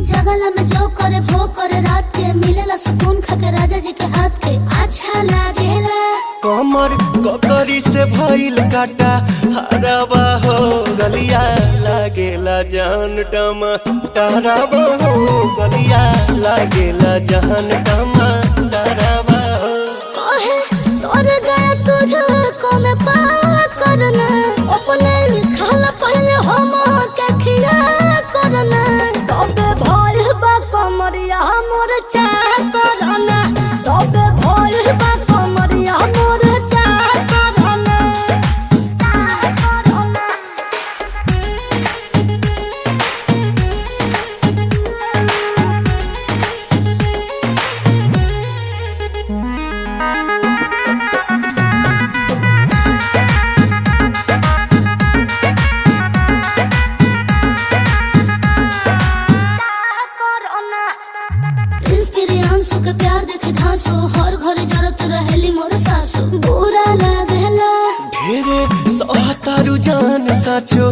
जगला में जो करे वो करे रात के मिलेला सुकून खाके राजा जी के हाथ के अच्छा लागेला। कमर ककरी से भइल काटा हराबा हो गलिया लागेला जान टमाटराबा हो गलिया लागेला जान टमाटराबा हो। कहे तोर गया तुझको मैं पा करना अपने लिखल पहले हम के खिया करना तबे भइल बा कमरिया मोर चाह करना तबे भइल बा कमरिया मोर चाह करना चाह करना। प्रियांशु के प्यार देखे धांसो हर घर जरत रहेली मोर सासु बुरा लागेला ढेरे सहतारू जान साचो